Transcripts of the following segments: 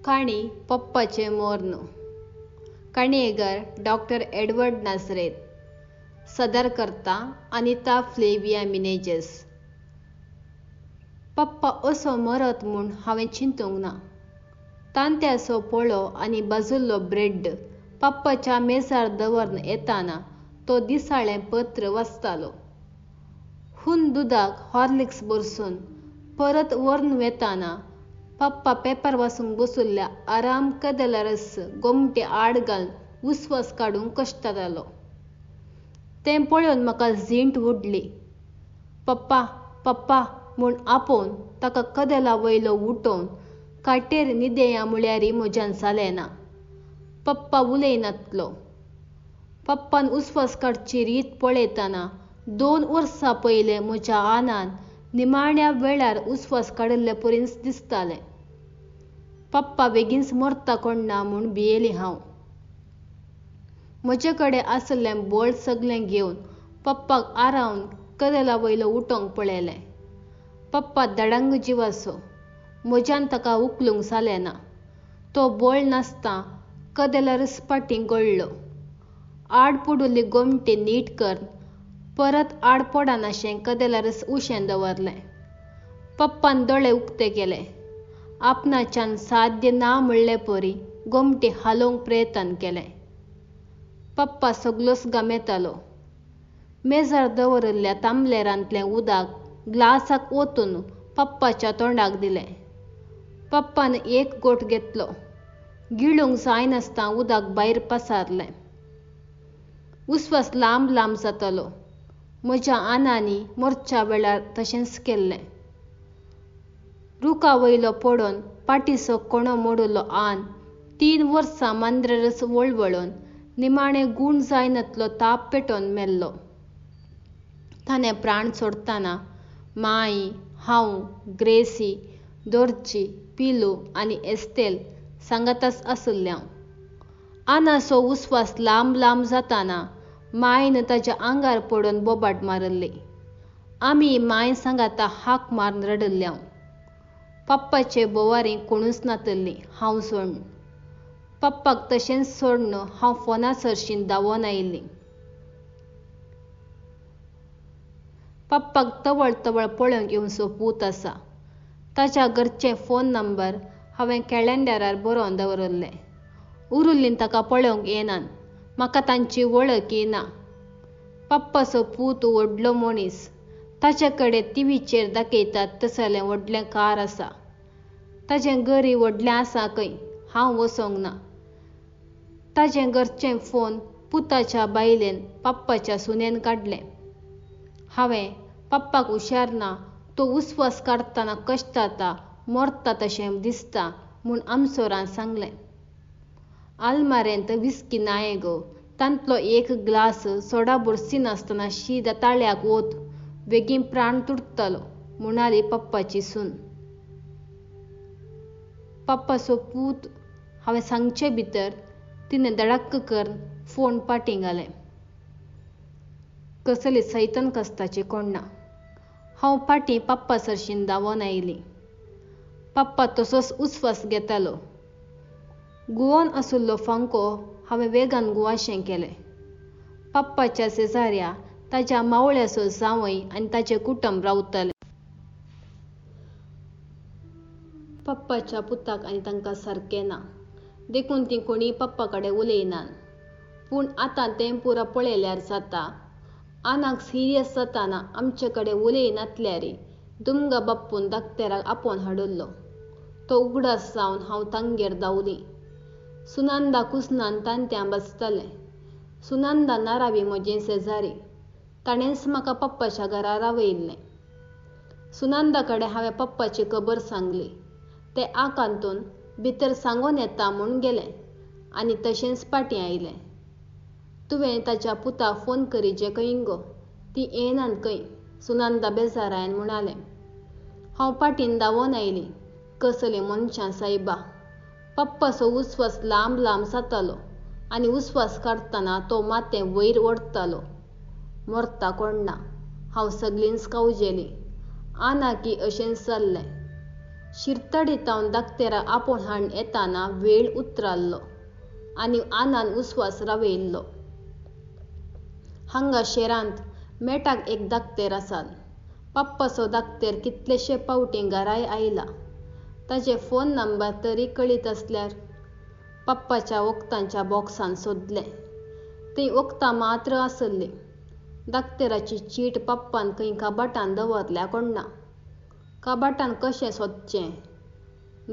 काणी पप्पाचे मोर्न. काणयेकार डॉक्टर एडवर्ड नाझारेथ. सादरकर्ता अनिता फ्लेविया मिनेझेस. पप्पा असो मरत म्हूण हांवें चिंतूंक ना. तांत्याचो पोळो आनी बाजुल्लो ब्रेड पप्पाच्या मेजार दवरून येताना तो दिसाळें पत्र वाचतालो. हून दुदाक हॉर्लिक्स भरसून परत व्हरून वेताना पप्पा पेपर वाचूंक बशिल्ल्या आराम कदेलारस गोमटे आड घालून उस्वास काडूंक कश्टातालो. तें पळोवन म्हाका झींट उडली. पप्पा पप्पा म्हूण आपोवन ताका कदेला वयलो उठोवन खाटीर न्हिदया म्हळ्यारय म्हज्यान जालें ना. पप्पा उलयनातलो. पप्पान उस्वास काडची रीत पळयतना 2 वर्सां पयलें म्हज्या आनान निमाण्या वेळार उस्वास काडिल्ले परीस दिसतालें. पप्पा बेगीनच मरता कोण ना म्हूण भियेलें हांव. म्हजे कडेन आशिल्लें बळ सगळें घेवन पप्पाक आरावन कदेला वयलो उठोवंक पळयलें. पप्पा धडांग जिवाचो. म्हज्यान ताका उखलूंक जालें ना. तो बळ नासता कदेलारस फाटीं गळ्ळो. आड पडिल्ली गोमटी नीट करून परत आड पडनाशें कदेलारस उशें दवरलें. पप्पान दोळे उक्ते केले. आपणाच्यान साध्य ना म्हणले परी गोमटी हालोवंक प्रयत्न केले. पप्पा सगलोच घामेतालो. मेजार दवरिल्ल्या तांबलेरांतलें उदक ग्लासाक ओतून पप्पाच्या तोंडाक दिलें. पप्पान एक घोट घेतलो. गिळूंक जायनासतना उदक भायर पसारलें. उस्वास लांब लांब जातालो. म्हज्या आनांनी मरच्या वेळार तशेंच केल्लें. रुखा वयलो पडोवन पाठीचो कणो मोडिल्लो आन 3 वर्सां मांद्रेरच वळवळोवन निमाणें गूण जायनातलो ताप पेटोवन मेल्लो. ताणें प्राण सोडटाना माई, हांव, ग्रेसी, दोर्ची, पिलू आनी एस्तेल सांगाताच आशिल्ल्यांव. आनाचो उस्वास लांब लांब जाताना मायन ताच्या आंगार पडून बोबाट मारिल्ली. आमी माय सांगाता हाक मारून रडिल्ल्यांव. पप्पाचे बोवारीं कोणूच नातिल्लीं हांव सोडून. पप्पाक तशेंच सोडून हांव फोनासरशीं धांवोन आयिल्लीं. पप्पाक तवळ तवळ पळोवंक येवचो पूत आसा. ताच्या घरचे फोन नंबर हांवें कॅलेंडरार बरोवन दवरिल्ले. उरिल्लीं ताका पळोवंक येनात. म्हाका तांची वळखय ना. पप्पाचो पूत व्हडलो मनीस. ताचे कडेन टीव्हीचेर दाखयतात तसलें व्हडलें कार आसा. ताचें घरय व्हडलें आसा खंय. हांव वचोंक ना. ताचे घरचे फोन पुताच्या बायलेन पप्पाच्या सुनेन काडले. हांवें पप्पाक हुशार ना, तो उस्वास काडटना कश्ट जाता, मरता तशें दिसता म्हूण आमसोरान सांगलें. आलमारेंत विस्की नाये गो. तांतलो एक ग्लास सोडा भरसिनासतना शीत ताळ्याक ओत. बेगीन प्राण तुटतलो म्हणाली पप्पाची सून. पप्पाचो पूत हांवें सांगचे भितर तिणें धडक्क करून फोन फाटीं घालें. कसली सैतान कस्ताची कोण्णां. हांव फाटीं पप्पासरशीं धांवोन आयलीं. पप्पा तसोच उस्वास घेतालो. घुंवोन आशिल्लो फांको हांवें वेगान घुंवाशें केलें. पप्पाच्या शेजाऱ्या ताच्या मावळ्याचो जांवय आनी ताचें कुटूंब रावतालें. पप्पाच्या पुताक आनी तांकां सारकें ना. देखून तीं कोणीय पप्पा कडेन उलयनात. पूण आतां तें पुरो पळयल्यार जाता. आनाक सिरियस जाताना आमचे कडेन उलयनातल्यारय दुमगा बापून दाक्तेराक आपोवन हाडिल्लो. तो उगडास जावन हांव तांगेर धांवलीं. सुनांदा कुसनान तांत्यां बसतालें. सुनांदा नारावी म्हजी शेजारी. ताणेंच म्हाका पप्पाच्या घरा रावयल्लें. सुनांदा कडेन हांवें पप्पाची खबर सांगली. ते आकांतून भितर सांगून येता म्हूण गेलें आनी तशेंच फाटीं आयलें. तुवें ताच्या पुताक फोन करीचे खंय गो. तीं येयनात खंय. सुनांदा बेजारान म्हणालें. हांव फाटीं धांवोन आयलीं. कसलीं मनशां सायबा. पप्पाचो उस्वास लांब लांब जातालो आनी उस्वास काडटना तो मातें वयर ओडटालो. मरता कोण ना. हांव सगळींच कावजेलीं. आनाकय अशेंच जाल्लें. शिरतडीतावन धाकटेराक आपोवन हाडून येताना वेळ उतराल्लो आनी आनान उस्वास रावयल्लो. हांगा शेरांत मेटाक एक धाकटेर आसात. पप्पाचो धाकटेर कितलेशे फावटी घराय आयला. ताचे फोन नंबर तरी कळीत आसल्यार. पप्पाच्या वखदांच्या बॉक्सांत सोदलें. थंय वखदां मात्र आसलीं. धाकटेराची चीट पप्पान खंय कबाटांत दवरल्या कोण्णा. कबाटांत कशें सोदचें?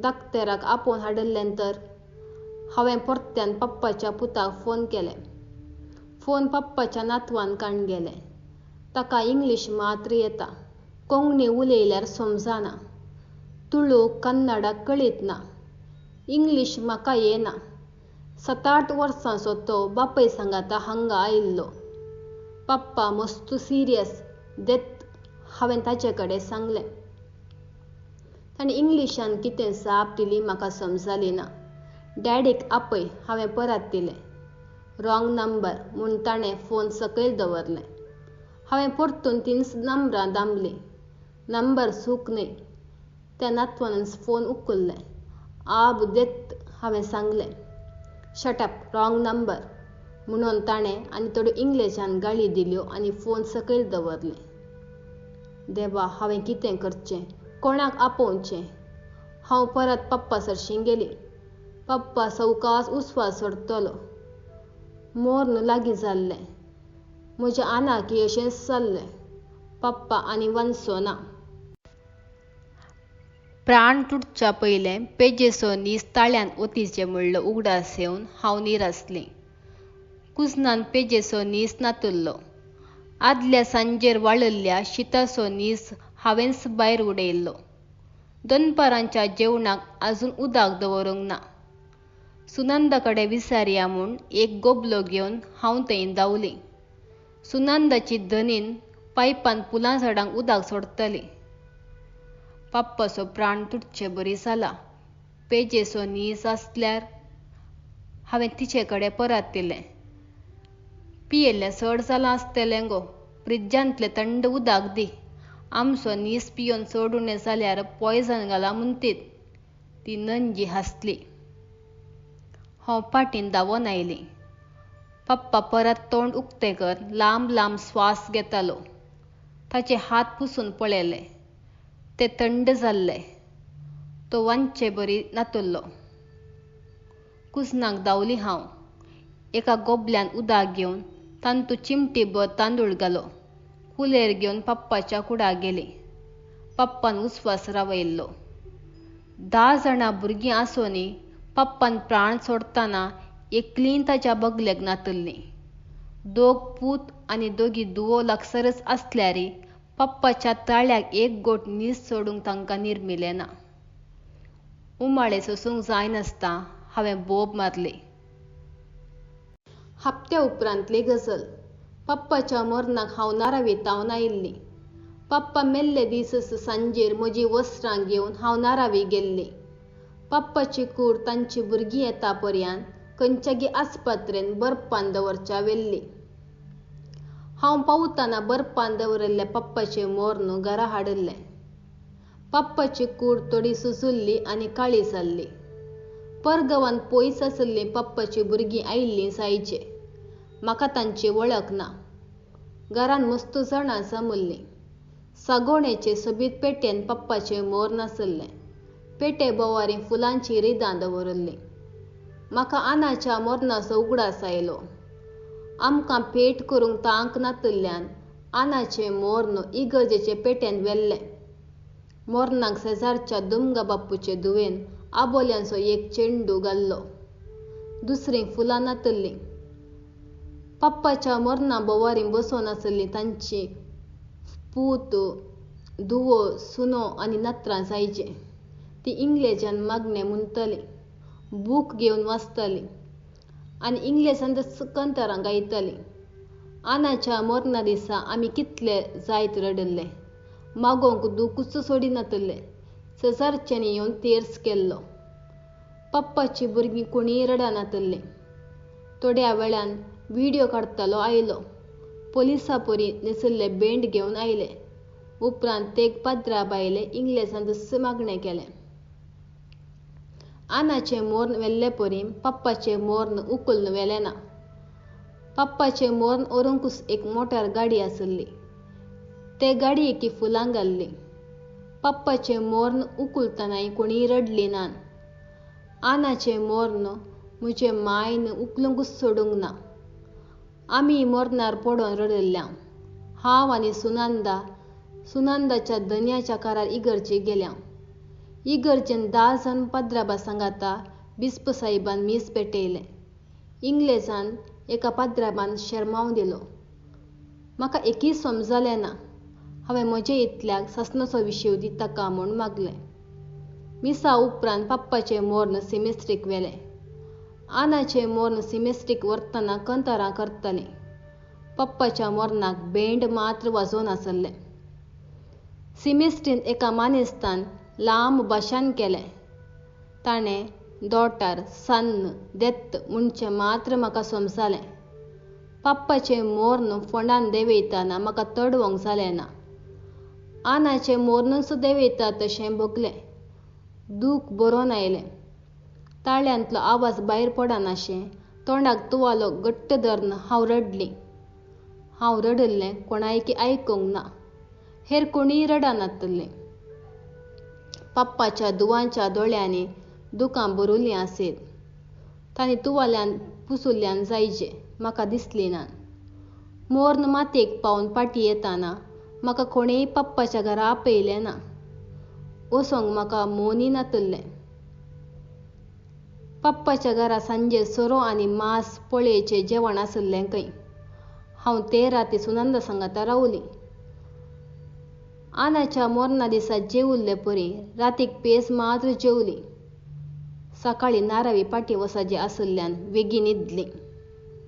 धाकटेराक आपोवन हाडिल्लें तर. हांवें परत्यान पप्पाच्या पुताक फोन केलें. फोन पप्पाच्या नातवान काडून गेलें. ताका इंग्लीश मात्र येता. कोंकणी उलयल्यार समजना. तुळू कन्नडा कळीत ना. इंग्लीश म्हाका येना. 7-8 वर्सांचो तो बापाय सांगाता हांगा आयिल्लो. पप्पा मस्तू सिरियस देत हांवें ताचे कडेन सांगलें. ताणें इंग्लिशान कितें जाप दिली म्हाका समजली ना. डॅडीक आपय हांवें परत दिलें. रॉंग नंबर म्हूण ताणें फोन सकयल दवरलें. हांवें परतून 3 नंबरां दामलीं. नंबर चूक न्हय. त्या नातवान फोन उखल्लें. आब देत हांवें सांगलें. शटअप रॉंग नंबर म्हणून ताणें आनी थोड्यो इंग्लिशान गाळी दिल्यो आनी फोन सकयल दवरलें. देवा हांवें कितें करचें? कोणाक आपोवचें? हांव परत पप्पा सरशीं गेलीं. पप्पा सवकास उस्वास सोडटलो. मोर्न लागीं जाल्लें. म्हज्या आनाकय अशेंच जाल्लें. पप्पा आनी वंसो ना. प्राण तुटच्या पयलें पेजेचो नीस ताळ्यान ओतीचें म्हणलो उगडास येवन हांव निरासलें. कुजनान पेजेचो नीस नातुल्लो. आदल्या सांजेर वाळयल्ल्या शिताचो नीस हांवेंच भायर उडयल्लो. दनपारांच्या जेवणाक आजून उदक दवरूंक ना. सुनंदा कडेन विचारया म्हूण एक गोबलो घेवन हांव थंय धांवलीं. सुनंदाची धनीन पायपान फुलां झाडांक उदक सोडटली. पप्पाचो प्राण तुटचें बरी जाला. पेजेचो नीस आसल्यार. हांवें तिचे कडेन परत दिलें. पियेल्लें चड जालां आसतलें गो. फ्रिजांतलें थंड उदक दी. आमचो नीस पियोन चड उणें जाल्यार पॉयझन घाला म्हणटीत. ती नंजी हांसली. हांव फाटीं धांवून आयलीं. पप्पा परत तोंड उक्तेकर लांब लांब स्वास घेतालो. ताचे हात पुसून पळयले. ते थंड जाल्ले. तो वांचे बरी नातुल्लो. कुजनाक धांवलीं हांव. एका गोबल्यान उदक घेवन तांतूं चिमटीभर तांदूळ घालो. कुलेर घेवन पप्पाच्या कुडाक गेलीं. पप्पान उस्वास रावयल्लो. 10 जाणां भुरगीं आसुनी पप्पान प्राण सोडटाना एकलीं ताच्या बगलेक नातुल्लीं. 2 पूत आनी 2 धुवो लागसरच आसल्यारय पप्पाच्या ताळ्याक एक गोट नीस सोडूंक तांकां निर्मिलें ना. उमाळे सोंसूंक जायनासता हांवें बोब मारली. हप्त्या उपरांतली गजाल. पप्पाच्या मरणाक हांव नारावीतावन आयिल्लीं. पप्पा मेल्ले दिसच सांजेर म्हजीं वस्त्रां घेवन हांव नारावी गेल्लीं. पप्पाची कूड तांचीं भुरगीं येता पर्यंत खंयच्याय आस्पत्रेन बर्फान दवरच्या व्हेल्ली. हांव पावतना बर्फान दवरिल्लें पप्पाचें मोर्न घरा हाडिल्लें. पप्पाची कूड थोडी सुजिल्ली आनी काळी जाल्ली. परगांवान पयस आशिल्लीं पप्पाचीं भुरगीं आयिल्लीं जायचे. म्हाका तांची वळख ना. घरान मस्तू जाणां जमल्लीं. सागोणेचे सोबीत पेटेन पप्पाचें मोर्न आशिल्लें. पेटे बोवारी फुलांचीं रिदां दवरिल्लीं. म्हाका आनाच्या मोर्नाचो उगडास आयलो. आमकां भेट करूंक तांक नातिल्ल्यान आनाचें मोर्न इगर्जेचे पेटेन व्हेल्लें. मोर्नाक शेजारच्या दुमगा बापूचे धुवेन आबोल्यांचो एक चेंडू घाल्लो. दुसरीं फुलां नातिल्लीं. पप्पाच्या मोर्ना बोवारी बसोन आशिल्लीं तांचीं पूत, धुवो, सुनो आनी नात्रां जायचे. ती इंग्लिशान मागणें म्हणटलीं. बूक घेवन वाचतलीं आनी इंग्लिशांतच कंतरां गायतलीं. आनाच्या मोर्ना दिसा आमी कितले जायत रडिल्ले. मागोंक दूखच सोडिनातले. शेजारच्यांनी येवन तेर्स केल्लो. पप्पाचीं भुरगीं कोणीय रडनातलीं. थोड्या वेळान व्हिडियो काडटलो आयलो. पुलिसापरी न्हेसिल्ले बेंड घेवन आयले. उपरांत ते पाद्रा बायले इंग्लिशांतच मागणें केलें. आनाचें मोर्न वेल्ले परी पप्पाचें मोर्न उखलून वेलें ना. पप्पाचें मोर्न व्हरूंकूच एक मोटार गाडी आसली. ते गाडयेकी फुलां घाल्ली. पप्पाचें मोर्न उखलतनाय कोणीय रडलीं नान. आनाचें मोर्न म्हजे मायन उखलूंकूच सोडूंक ना. आमी मोर्नार पडोन रडल्यांव. हांव आनी सुनांदाच्या धन्याच्या कारार इगर्जेक गेल्यांव. इगर्जेन 10 जण पाद्राबा सांगाता बिस्प सायबान मीस पेटयलें. इंग्लेजान एका पाद्राबान शर्माव दिलो. म्हाका एकय समजलें ना. हांवें म्हजे इतल्याक सासणाचो विशीव दी ताका म्हूण मागलें. मिसा उपरांत पप्पाचें मोर्न सिमेस्ट्रीक व्हेलें. आनाचें मोर्न सिमेस्ट्रीक व्हरतना कंतरां करतालीं. पप्पाच्या मोर्नाक बेंड मात्र वाजोवन आसलें. सिमेस्ट्रीन एका मानेस्तान लांब भाशण केलें. ताणें दोटार, सान्न, देत्त म्हणचें मात्र म्हाका समजलें. पप्पाचें मोर्न फोंडांत देंवयतना म्हाका तडवंक जालें ना. आनाचें मोर्नूच देंवयता तशें भोगलें. दूख बरोवन आयलें. ताळ्यांतलो आवाज भायर पडनाशें तोंडाक तुवालो घट्ट धरून हांव रडलीं. हांव रडल्लें कोणायकी आयकूंक ना. हेर कोणीय रडनातलीं. पप्पाच्या दुवांच्या दोळ्यांनी दुकां भरिल्लीं आसत. तांणी तुवाल्यान पुसुल्ल्यान जायजें म्हाका दिसलीं नान. मोर्न मातयेक पावन फाटीं येतना म्हाका कोणेय पप्पाच्या घरा आपयलें ना. वसोंक म्हाका मोनी नातलें. पप्पाच्या घरा सांजे सोरो आनी मांस पोळयेचें जेवण आसलें खंय. हांव ते राती सुनांदा सांगाता रावलीं. आनाच्या मोर्ना दिसा जेवुल्ले परी रातीक पेज मात्र जेवलीं. सकाळीं 11 फाटीं वचचें आसल्यान बेगीन न्हिदलीं.